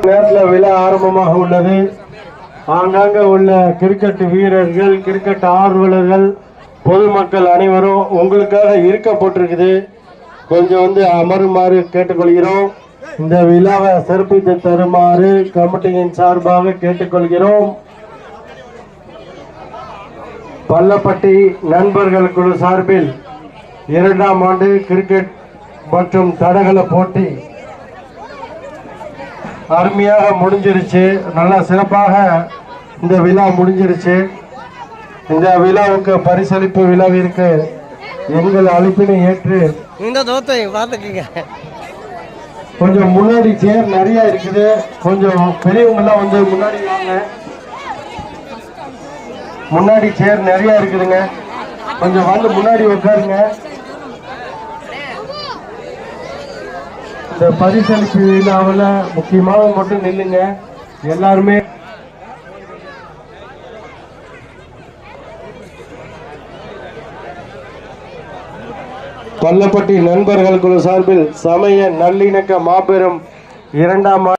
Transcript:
நேரத்தில் விழா ஆரம்பமாக உள்ளது. ஆங்காங்க உள்ள கிரிக்கெட் வீரர்கள், கிரிக்கெட் ஆர்வலர்கள், பொதுமக்கள் அனைவரும் உங்களுக்காக இருக்கப்பட்டிருக்குது. கொஞ்சம் அமருமாறு கேட்டுக்கொள்கிறோம். இந்த விழாவை சிறப்பித்து தருமாறு கமிட்டியின் சார்பாக கேட்டுக்கொள்கிறோம். பள்ளப்பட்டி நண்பர்கள் குழு சார்பில் 2ஆம் ஆண்டு கிரிக்கெட் மற்றும் தடகள போட்டி அருமையாக முடிஞ்சிருச்சு. நல்லா சிறப்பாக இந்த விழா முடிஞ்சிருச்சு. இந்த விழாவுக்கு பரிசளிப்பு விழாவிற்கு எங்கள் அழைப்பினை ஏற்று கொஞ்சம் முன்னாடி சேர் நிறைய இருக்குது. கொஞ்சம் பெரியவங்க எல்லாம் முன்னாடி வாங்க. முன்னாடி சேர் நிறைய இருக்குதுங்க. கொஞ்சம் முன்னாடி உட்காருங்க. இந்த பரிசளிப்பு விழாவில் முக்கியமாக மட்டும் நில்லுங்க எல்லாருமே. பள்ளப்பட்டி நண்பர்கள் குழு சார்பில் சமய நல்லிணக்க மாபெரும் 2ஆம்